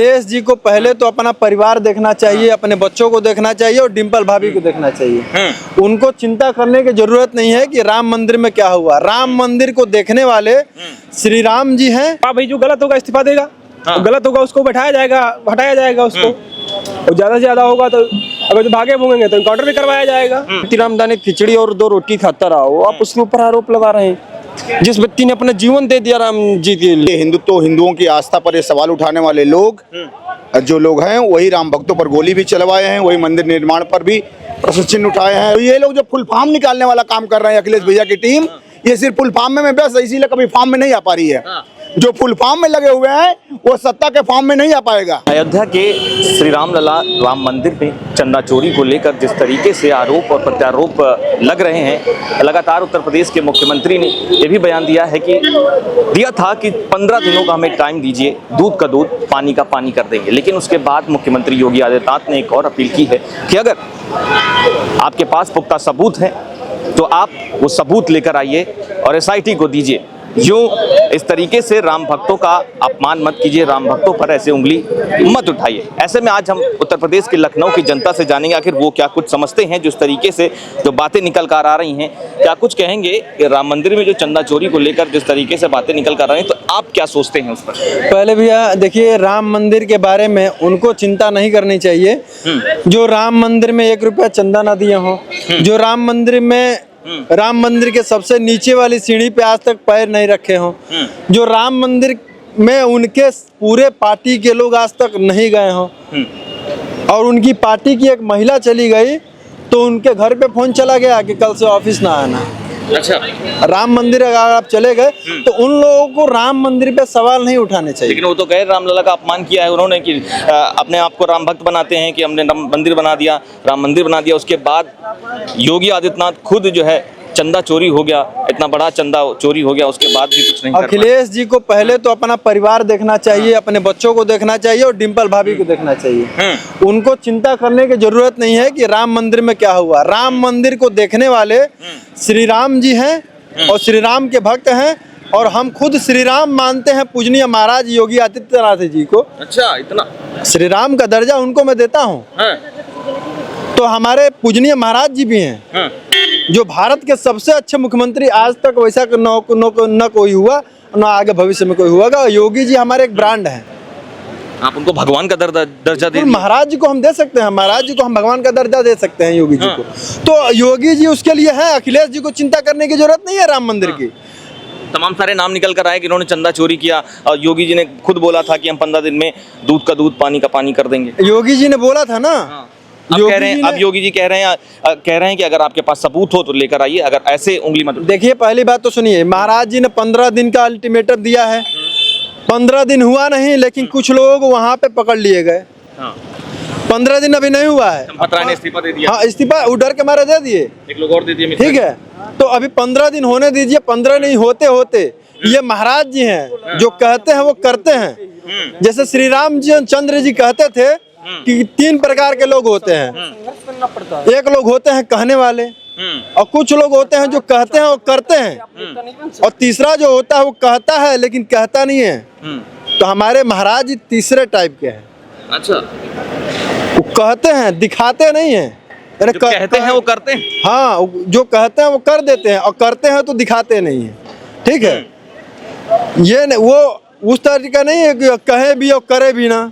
अखिलेश जी को पहले तो अपना परिवार देखना चाहिए, अपने बच्चों को देखना चाहिए और डिम्पल भाभी को देखना चाहिए। उनको चिंता करने की जरूरत नहीं है कि राम मंदिर में क्या हुआ। राम मंदिर को देखने वाले श्री राम जी हैं। भाई जो गलत होगा इस्तीफा देगा, गलत होगा उसको बैठाया जाएगा, हटाया जाएगा उसको, और ज्यादा से ज्यादा होगा तो अगर जो भागे भूगेंगे तो इनकाउंटर भी करवाया जाएगा। रामदानी खिचड़ी और 2 रोटी खाता रहा हो, आप उसके ऊपर आरोप लगा रहे हैं। जिस व्यक्ति ने अपना जीवन दे दिया राम जी के लिए। हिंदुओं की आस्था पर ये सवाल उठाने वाले लोग जो लोग हैं वही राम भक्तों पर गोली भी चलवाए हैं, वही मंदिर निर्माण पर भी प्रश्न चिन्ह उठाए हैं। तो ये लोग जो फुल फॉर्म निकालने वाला काम कर रहे हैं अखिलेश भैया की टीम, ये सिर्फ फुल फॉर्म में व्यस्त है, इसीलिए कभी फॉर्म में नहीं आ पा रही है। जो फुल फॉर्म में लगे हुए हैं वो सत्ता के फॉर्म में नहीं आ पाएगा। अयोध्या के श्री राम लला राम मंदिर में चंदा चोरी को लेकर जिस तरीके से आरोप और प्रत्यारोप लग रहे हैं, लगातार उत्तर प्रदेश के मुख्यमंत्री ने यह भी बयान दिया है कि दिया था कि 15 दिनों का हमें टाइम दीजिए, दूध का दूध पानी का पानी कर देंगे। लेकिन उसके बाद मुख्यमंत्री योगी आदित्यनाथ ने एक और अपील की है कि अगर आपके पास पुख्ता सबूत है तो आप वो सबूत लेकर आइए और SIT को दीजिए। यूं इस तरीके से राम भक्तों का अपमान मत कीजिए, राम भक्तों पर ऐसे उंगली मत उठाइए। ऐसे में आज हम उत्तर प्रदेश के लखनऊ की जनता से जानेंगे आखिर वो क्या कुछ समझते हैं, जिस तरीके से जो बातें निकल कर आ रही हैं, क्या कुछ कहेंगे कि राम मंदिर में जो चंदा चोरी को लेकर जिस तरीके से बातें निकल कर आ रही हैं, तो आप क्या सोचते हैं उस पर? पहले भैया देखिए, राम मंदिर के बारे में उनको चिंता नहीं करनी चाहिए जो राम मंदिर में 1 रुपया चंदा ना दिए हों, जो राम मंदिर के सबसे नीचे वाली सीढ़ी पे आज तक पैर नहीं रखे हों, जो राम मंदिर में उनके पूरे पार्टी के लोग आज तक नहीं गए हों, और उनकी पार्टी की एक महिला चली गई तो उनके घर पे फोन चला गया कि कल से ऑफिस ना आना। अच्छा, राम मंदिर अगर आप चले गए तो उन लोगों को राम मंदिर पे सवाल नहीं उठाने चाहिए। लेकिन वो तो कहे रामलला का अपमान किया है उन्होंने कि अपने आप को राम भक्त बनाते हैं कि हमने राम मंदिर बना दिया। उसके बाद योगी आदित्यनाथ खुद जो है चंदा चोरी हो गया, इतना बड़ा चंदा चोरी हो गया, उसके बाद भी कुछ नहीं कर पाए। अखिलेश जी को पहले तो अपना परिवार देखना चाहिए, अपने बच्चों को देखना चाहिए और डिम्पल भाभी को देखना चाहिए। उनको चिंता करने की जरूरत नहीं है कि राम मंदिर में क्या हुआ। राम मंदिर को देखने वाले श्री राम जी हैं और श्री राम के भक्त हैं, और हम खुद श्री राम मानते हैं पूजनीय महाराज योगी आदित्यनाथ जी को। अच्छा, इतना श्री राम का दर्जा उनको मैं देता हूँ। तो हमारे पूजनीय महाराज जी भी हैं जो भारत के सबसे अच्छे मुख्यमंत्री, आज तक वैसा न कोई हुआ, न आगे भविष्य में कोई हुआ। योगी जी हमारे एक ब्रांड हैं। आप उनको भगवान का दर्जा दे, महाराज जी को हम दे सकते हैं, महाराज जी को हम भगवान का दर्जा दे सकते हैं योगी जी को। तो योगी जी उसके लिए है, अखिलेश जी को चिंता करने की जरूरत नहीं है राम मंदिर की। तमाम सारे नाम निकल कर आए कि इन्होंने चंदा चोरी किया, और योगी जी ने खुद बोला था कि हम 15 दिन में दूध का दूध पानी का पानी कर देंगे। योगी जी ने बोला था ना। अब योगी जी कह रहे हैं कि अगर आपके पास सबूत हो तो लेकर आइए, अगर ऐसे उंगली मत। देखिए, पहली बात तो सुनिए, महाराज जी ने 15 दिन का अल्टीमेटम दिया है। 15 दिन हुआ नहीं, लेकिन कुछ लोग वहां पे पकड़ लिए गए। 15 दिन अभी नहीं हुआ है। ने इस्तीफा दे दिया। हाँ, इस्तीफा डर के मारे दे दिए, एक लोग और दे दिए। ठीक है, तो अभी 15 दिन होने दीजिए। 15 नहीं होते होते ये महाराज जी हैं जो कहते हैं वो करते हैं। जैसे श्री राम चंद्र जी कहते थे कि 3 प्रकार के लोग होते हैं। एक लोग होते हैं कहने वाले, और कुछ लोग होते हैं जो कहते हैं और करते हैं, और तीसरा जो होता है वो कहता है लेकिन कहता नहीं है। तो हमारे महाराज जी तीसरे टाइप के हैं। अच्छा, वो कहते हैं, दिखाते नहीं हैं। जो कहते हैं वो करते हैं। हाँ, जो कहते हैं वो कर देते हैं, और करते हैं तो दिखाते नहीं है। ठीक है, ये वो उस तरीका नहीं है कि कहे भी और करे भी ना।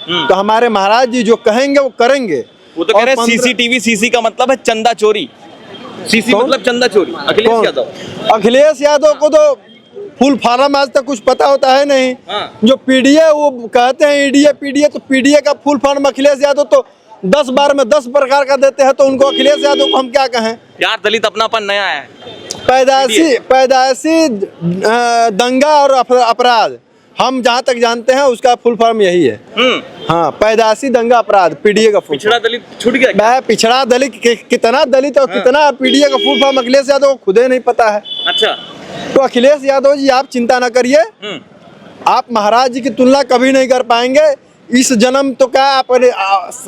तो हमारे महाराज जी जो कहेंगे वो करेंगे। वो तो कह रहे हैं CCTV, CC का मतलब है चंदा चोरी, CC मतलब चंदा चोरी। अखिलेश यादव को तो फुल फार्म आज तक कुछ पता होता है नहीं। जो PDA वो कहते हैं EDA PDA, तो PDA का फुल फॉर्म अखिलेश यादव तो 10 बार में 10 प्रकार का देते हैं। तो उनको अखिलेश यादव को हम क्या कहें यार? दलित अपनापन नया है, पैदाइशी दंगा और अपराध, हम जहाँ तक जानते हैं उसका फुल फॉर्म यही है। हाँ, पैदाइशी दंगा अपराध, PDA का फुल। पिछड़ा दलित छूट गया। पिछड़ा दलित कितना दलित और कितना PDA का फुल फॉर्म अखिलेश यादव को खुद ही नहीं पता है। अच्छा, तो अखिलेश यादव जी आप चिंता न करिए, आप महाराज जी की तुलना कभी नहीं कर पाएंगे। इस जन्म तो क्या,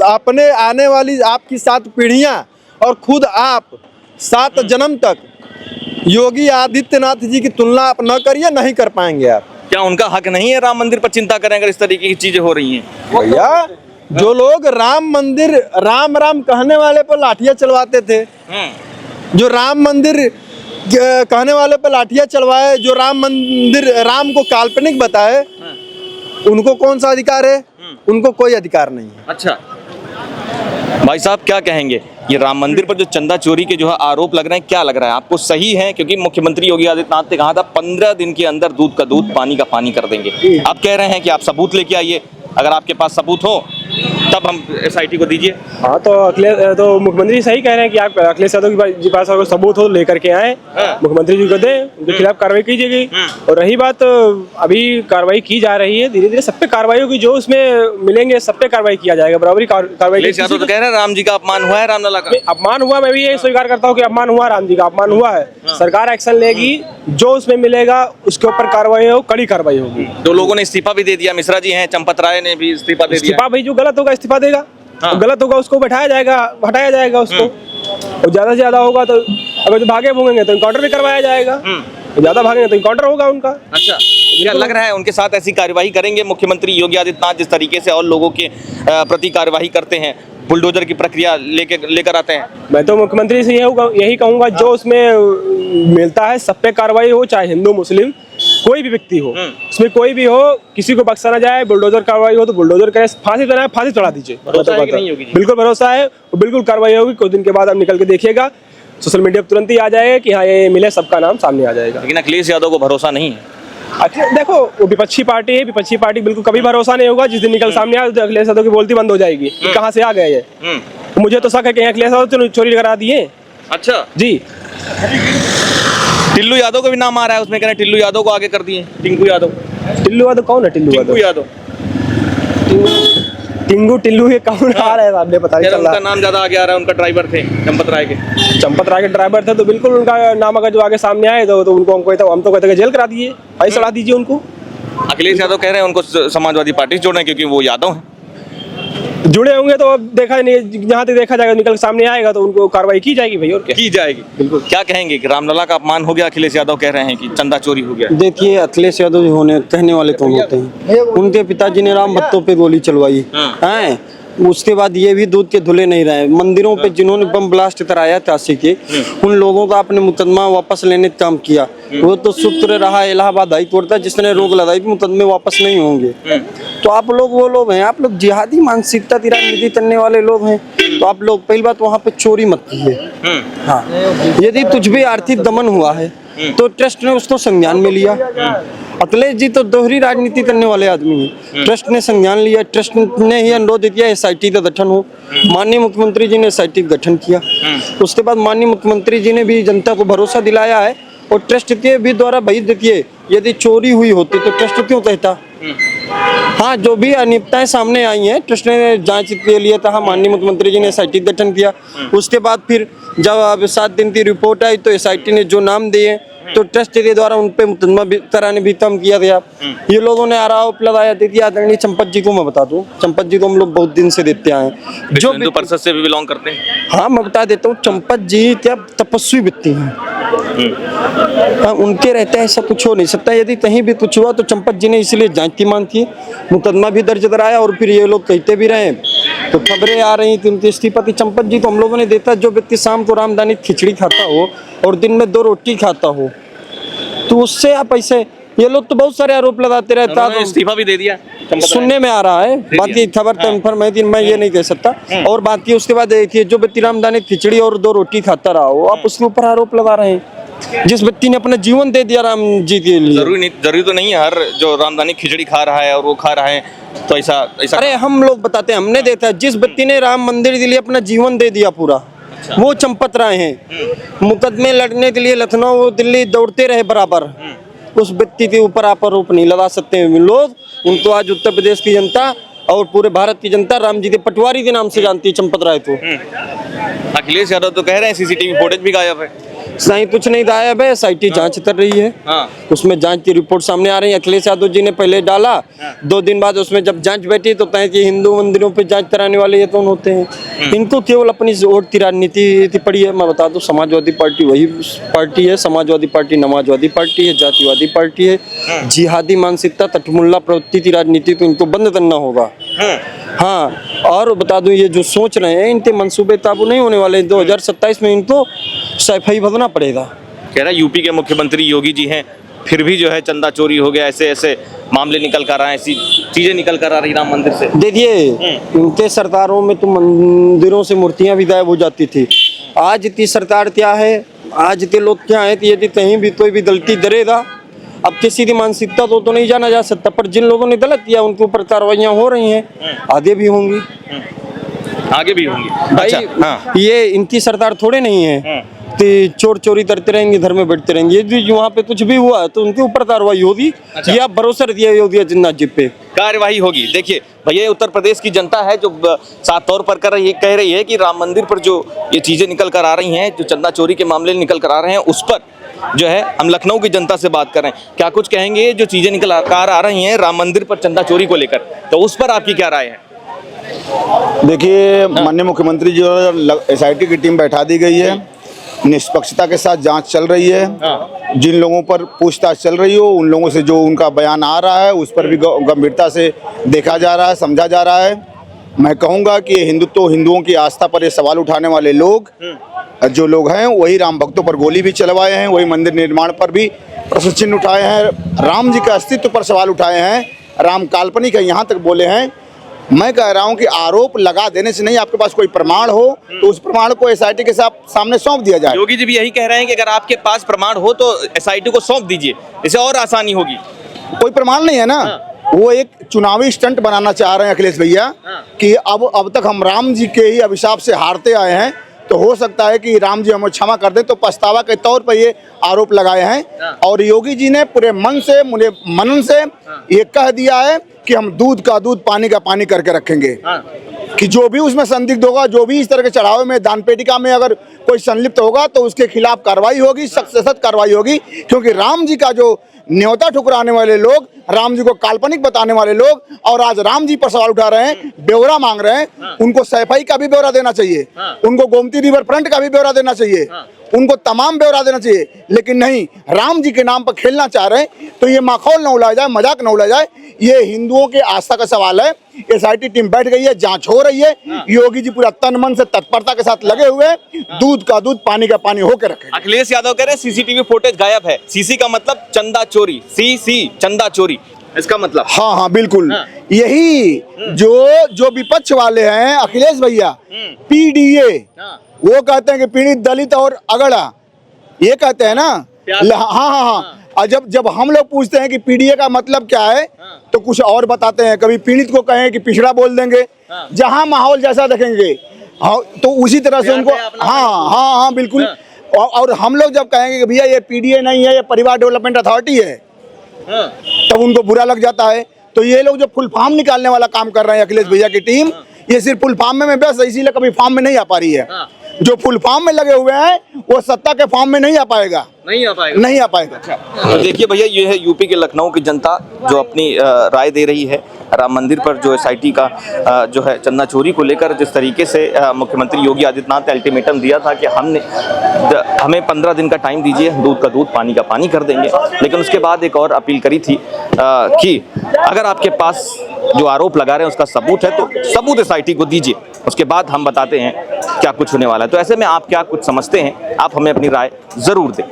अपने आने वाली आपकी 7 पीढ़ियां और खुद आप 7 जन्म तक योगी आदित्यनाथ जी की तुलना आप न करिए, नहीं कर पाएंगे आप। क्या उनका हक नहीं है राम मंदिर पर चिंता करें अगर इस तरीके की चीजें हो रही हैं? भैया जो लोग राम मंदिर राम राम कहने वाले पर लाठियां चलवाते थे, जो राम मंदिर कहने वाले पर लाठियां चलवाए, जो राम मंदिर राम को काल्पनिक बताए, उनको कौन सा अधिकार है? उनको कोई अधिकार नहीं है। अच्छा भाई साहब क्या कहेंगे, ये राम मंदिर पर जो चंदा चोरी के जो है आरोप लग रहे हैं, क्या लग रहा है आपको, सही है? क्योंकि मुख्यमंत्री योगी आदित्यनाथ ने कहा था 15 दिन के अंदर दूध का दूध पानी का पानी कर देंगे। आप कह रहे हैं कि आप सबूत लेके आइए, अगर आपके पास सबूत हो तब हम SIT को दीजिए। हाँ तो मुख्यमंत्री सही कह रहे हैं कि आप अखिलेश यादव के पास अगर सबूत हो लेकर के आए, मुख्यमंत्री जी को दें, उनके खिलाफ कार्रवाई कीजिएगी। और रही बात अभी कार्रवाई की जा रही है, धीरे धीरे सब पे कार्रवाई होगी, जो उसमें मिलेंगे सब पे कार्रवाई किया जाएगा, बराबरी कार्रवाई। तो कह रहे हैं राम जी का अपमान हुआ है, रामलला का अपमान हुआ, मैं भी यही स्वीकार करता हूँ कि अपमान हुआ, राम जी का अपमान हुआ है। सरकार एक्शन लेगी, जो उसमें मिलेगा उसके ऊपर कार्रवाई हो, कड़ी कार्रवाई होगी। 2 लोगों ने इस्तीफा भी दे दिया, मिश्रा जी हैं, चंपत राय ने भी इस्तीफा दे दिया। इस्तीफा भाई जो गलत होगा इस्तीफा देगा, गलत होगा उसको बैठाया जाएगा, हटाया जाएगा उसको। और ज्यादा से ज्यादा होगा तो अगर जो भागे भूगेंगे तो इनकाउंटर भी करवाया जाएगा, ज्यादा भागेंगे तो इनकाउंटर होगा उनका। अच्छा क्या लग रहा है उनके साथ ऐसी कार्यवाही करेंगे मुख्यमंत्री योगी आदित्यनाथ, जिस तरीके से और लोगों के प्रति कार्यवाही करते हैं, बुलडोजर की प्रक्रिया लेकर आते हैं? मैं तो मुख्यमंत्री से यही कहूंगा, जो उसमें मिलता है सब पे कार्रवाई हो, चाहे हिंदू मुस्लिम कोई भी व्यक्ति हो, उसमें कोई भी हो, किसी को बख्शा ना जाए। बुलडोजर कार्रवाई हो तो बुलडोजर करे, फांसी देना है फांसी चढ़ा दीजिए। बिल्कुल भरोसा है, बिल्कुल कार्रवाई होगी। कुछ दिन के बाद आप निकल के देखिएगा, सोशल मीडिया पर तुरंत ही आ जाएगा कि हाँ ये मिले, सबका नाम सामने आ जाएगा। लेकिन अखिलेश यादव को भरोसा नहीं है। देखो वो विपक्षी पार्टी है, विपक्षी पार्टी बिल्कुल कभी भरोसा नहीं होगा। जिस दिन निकल सामने आए तो अखिलेश यादव की बोलती बंद हो जाएगी कि कहाँ से आ गए ये। मुझे तो शक है कि अखिलेश यादव चोरी करा दिए। अच्छा जी, टिल्लू यादव का भी नाम आ रहा है उसमें, कह रहे हैं टिल्लू यादव को आगे कर दिए। टिंकू यादव कौन है? टिल्लू यादव टिंगू ये कौन आ रहा है? आपने पता नहीं चल रहा। उनका नाम ज्यादा आगे आ रहा है, उनका ड्राइवर थे चंपत राय के ड्राइवर थे, तो बिल्कुल उनका नाम अगर जो आगे सामने आए तो उनको हम तो कहते हैं जेल करा दीजिए, फांसी चढ़ा दीजिए उनको। अखिलेश यादव कह रहे हैं उनको समाजवादी पार्टी से जोड़ना है क्योंकि वो यादव हैं। जुड़े होंगे तो अब देखा नहीं, जहाँ तक देखा जाएगा निकल सामने आएगा तो उनको कार्रवाई की जाएगी भाई, और क्या की जाएगी। बिल्कुल। क्या कहेंगे कि रामलला का अपमान हो गया, अखिलेश यादव कह रहे हैं कि चंदा चोरी हो गया? देखिए अखिलेश यादव जी होने कहने वाले तो होते हैं, उनके पिताजी ने राम भक्तों पे गोली चलवाई है, उसके बाद ये भी दूध के धुले नहीं रहे। मंदिरों पे जिन्होंने बम ब्लास्ट कराया 83 के, उन लोगों का अपने मुकदमा वापस लेने का काम किया। वो तो सूत्र रहा इलाहाबाद हाई कोर्ट था जिसने रोक लगाई कि मुकदमे वापस नहीं होंगे। तो आप लोग वो लोग हैं, आप लोग जिहादी मानसिकता की राजनीति करने वाले लोग हैं। तो आप लोग पहली बात वहाँ पे चोरी मत कीजिए। हाँ, यदि तुझ भी आर्थिक दमन हुआ है तो ट्रस्ट ने उसको संज्ञान में लिया। अखिलेश जी तो दोहरी राजनीति करने वाले आदमी हैं। ट्रस्ट ने संज्ञान लिया, ट्रस्ट ने ही अनुरोध किया SIT का गठन हो। माननीय मुख्यमंत्री जी ने SIT का गठन किया। उसके बाद माननीय मुख्यमंत्री जी ने भी जनता को भरोसा दिलाया है, और ट्रस्ट के भी द्वारा भाई देखिए यदि चोरी हुई होती तो ट्रस्ट क्यों कहता। हाँ, जो भी अनियमितताएं सामने आई हैं ट्रस्ट ने जांच के लिए था, माननीय मुख्यमंत्री जी ने SIT का गठन किया। उसके बाद फिर जब अब 7 दिन की रिपोर्ट आई तो SIT ने जो नाम दिए तो ट्रस्ट के द्वारा उन पे मुकदमा कराने भी कम किया गया। ये लोगों ने आरोप लगाया। देखिए आदरणीय चंपत जी को मैं बता दूं, चंपत जी को हम लोग बहुत दिन से देते आए हैं, जो हिंदू परिषद से भी बिलोंग करते हैं। हाँ मैं बता देता हूँ, चंपत जी क्या तपस्वी व्यक्ति हैं। हाँ, उनके रहते ऐसा कुछ हो नहीं सकता। यदि कहीं भी कुछ हुआ तो चंपत जी ने इसलिए जांच की मांग की, मुकदमा भी दर्ज कराया, और फिर ये लोग कहते भी रहे तो खबरें आ रही थी उनके इस्तीफा की। चंपत जी को हम लोगों ने देखा, जो व्यक्ति शाम को रामदानी खिचड़ी खाता हो और दिन में 2 रोटी खाता हो, तो उससे आप ऐसे, ये लोग तो बहुत सारे आरोप लगाते रहता है। इस्तीफा भी दे दिया सुनने में आ रहा है, बाकी खबर कंफर्म मैं ये नहीं कह सकता। और बात की उसके बाद देखिए, जो व्यक्ति रामदानी खिचड़ी और 2 रोटी खाता रहा हो, आप उसके ऊपर आरोप लगा रहे हैं, जिस व्यक्ति ने अपना जीवन दे दिया राम जी के लिए। जरूरी तो नहीं है हर जो रामदानी खिचड़ी खा रहा है और वो खा रहा है तो ऐसा। अरे हम लोग बताते हैं, हमने देखा जिस व्यक्ति ने राम मंदिर के लिए अपना जीवन दे दिया पूरा, वो चंपत राय हैं। मुकदमे लड़ने के लिए लखनऊ दिल्ली दौड़ते रहे बराबर, उस व्यक्ति के ऊपर आप आरोप नहीं लगा सकते हैं लोग। उनको आज उत्तर प्रदेश की जनता और पूरे भारत की जनता राम जी के पटवारी के नाम से जानती है, चंपत राय को। अखिलेश यादव तो कह रहे हैं CCTV फुटेज भी गायब है। सही कुछ नहीं दाया है, SIT जांच कर रही है। हाँ। उसमें जांच की रिपोर्ट सामने आ रही है। अखिलेश यादव जी ने पहले डाला, 2 दिन बाद उसमें जब जांच बैठी तो तय कि हिंदू मंदिरों पे जांच कराने वाले ये कौन होते हैं। इनको केवल अपनी वोट की राजनीति पड़ी है। मैं बता दूं, समाजवादी पार्टी वही पार्टी है, समाजवादी पार्टी नमाजवादी पार्टी है, जातिवादी पार्टी है। जिहादी मानसिकता, तटमुल्ला प्रवृत्ति की राजनीति तो इनको बंद करना होगा। हाँ, और बता दूं, ये जो सोच रहे हैं इनके मंसूबे काबू नहीं होने वाले। 2027 में इनको सफाई भरना पड़ेगा। कह रहा यूपी के मुख्यमंत्री योगी जी हैं, फिर भी जो है चंदा चोरी हो गया, ऐसे ऐसे मामले निकल कर आ रहे हैं, ऐसी चीजें निकल कर आ रही राम मंदिर से। देखिए, इनके सरकारों में तो मंदिरों से मूर्तियां भी गायब हो जाती थी। आज इतनी सरकार क्या है, आज के लोग क्या है कि यदि कहीं भी कोई भी गलती करेगा, अब किसी की मानसिकता तो नहीं जाना जा सकता, पर जिन लोगों ने गलत किया उनके ऊपर कार्रवाइयां हो रही हैं, आगे भी होंगी। आगे भी होंगी। भाई, अच्छा, हाँ। ये इनकी सरकार थोड़े नहीं है कि चोर चोरी करते रहेंगे, घर में बैठते रहेंगे। यदि वहाँ पे कुछ भी हुआ तो उनके ऊपर कार्रवाई होगी। अच्छा। या भरोसा दिया योगी आदित्यनाथ जी पे कार्यवाही होगी। देखिए भैया, ये उत्तर प्रदेश की जनता है जो साफ तौर पर कह रही है कि राम मंदिर पर जो ये चीजें निकल कर आ रही हैं, जो चंदा चोरी के मामले निकल कर आ रहे हैं, उस पर जो है हम लखनऊ की जनता से बात कर रहे हैं। क्या कुछ कहेंगे जो चीजें निकल कर आ रही हैं राम मंदिर पर चंदा चोरी को लेकर, तो उस पर आपकी क्या राय है? देखिए, माननीय मुख्यमंत्री जी SIT की टीम बैठा दी गई है, निष्पक्षता के साथ जांच चल रही है। जिन लोगों पर पूछताछ चल रही हो, उन लोगों से जो उनका बयान आ रहा है उस पर भी गंभीरता से देखा जा रहा है, समझा जा रहा है। मैं कहूँगा कि हिंदुओं की आस्था पर ये सवाल उठाने वाले लोग जो लोग हैं, वही राम भक्तों पर गोली भी चलवाए हैं, वही मंदिर निर्माण पर भी प्रश्न चिन्ह उठाए हैं, राम जी के अस्तित्व पर सवाल उठाए हैं, राम काल्पनिक है यहाँ तक बोले हैं। मैं कह रहा हूं कि आरोप लगा देने से नहीं, आपके पास कोई प्रमाण हो तो उस प्रमाण को SIT के सामने सौंप दिया जाए। योगी जी भी यही कह रहे हैं कि अगर आपके पास प्रमाण हो तो SIT को सौंप दीजिए, इससे और आसानी होगी। कोई प्रमाण नहीं है ना। वो एक चुनावी स्टंट बनाना चाह रहे हैं अखिलेश भैया कि अब तक हम राम जी के ही अभिशाप से हारते आए हैं, तो हो सकता है कि राम जी हमें क्षमा कर दें, तो पछतावा के तौर पर ये आरोप लगाए हैं। और योगी जी ने पूरे मन से, मुझे मनन से ये कह दिया है कि हम दूध का दूध, पानी का पानी करके रखेंगे। कि जो भी उसमें संदिग्ध होगा, जो भी इस तरह के चढ़ावे में, दान पेटिका में अगर कोई संलिप्त होगा तो उसके खिलाफ कार्रवाई होगी, सख्त से सख्त कार्रवाई होगी। क्योंकि राम जी का जो न्योता ठुकराने वाले लोग, राम जी को काल्पनिक बताने वाले लोग, और आज राम जी पर सवाल उठा रहे हैं, ब्यौरा मांग रहे हैं, उनको सैफई का भी ब्यौरा देना चाहिए, उनको गोमती रिवर फ्रंट का भी ब्यौरा देना चाहिए, उनको तमाम ब्यौरा देना चाहिए। लेकिन नहीं, राम जी के नाम पर खेलना चाह रहे हैं, तो ये माखौल न उड़ाया जाए, मजाक न उड़ाया जाए। ये हिंदुओं के आस्था का सवाल है। SIT टीम बैठ गई है, जांच हो रही है। योगी जी पूरा तन मन से तत्परता के साथ लगे हुए, दूध का दूध, पानी का पानी होकर रखे। अखिलेश यादव कह रहे हैं CCTV फुटेज गायब है। CC का मतलब चंदा चोरी, CC चंदा चोरी, इसका मतलब। हाँ, बिल्कुल। यही जो विपक्ष वाले हैं अखिलेश भैया, PDA, वो कहते हैं कि पीड़ित, दलित और अगड़ा, ये कहते हैं ना। हाँ। और जब हम लोग पूछते हैं कि PDA का मतलब क्या है, तो कुछ और बताते हैं। कभी पीड़ित को कहें कि पिछड़ा बोल देंगे, जहां माहौल जैसा देखेंगे, हाँ, तो उसी तरह से उनको। हाँ, बिल्कुल। और हम लोग जब कहेंगे कि भैया ये PDA नहीं है, ये परिवार डेवलपमेंट अथॉरिटी है, तब उनको बुरा लग जाता है। तो ये लोग जो फुल फॉर्म निकालने वाला काम कर रहे हैं अखिलेश भैया की टीम, ये सिर्फ फुल फॉर्म में व्यस्त है, इसीलिए कभी फॉर्म में नहीं आ पा रही है। जो फुल फॉर्म में लगे हुए हैं वो सत्ता के फॉर्म में नहीं आ पाएगा। नहीं आ पाएगा। अच्छा। तो देखिए भैया, ये है यूपी के लखनऊ की जनता जो अपनी राय दे रही है राम मंदिर पर जो SIT का जो है चंदा चोरी को लेकर। जिस तरीके से मुख्यमंत्री योगी आदित्यनाथ ने अल्टीमेटम दिया था कि हमें 15 दिन का टाइम दीजिए, दूध का दूध, पानी का पानी कर देंगे। लेकिन उसके बाद एक और अपील करी थी कि अगर आपके पास जो आरोप लगा रहे हैं उसका सबूत है तो सबूत SIT को दीजिए, उसके बाद हम बताते हैं क्या कुछ होने वाला है। तो ऐसे में आप क्या कुछ समझते हैं, आप हमें अपनी राय जरूर दें।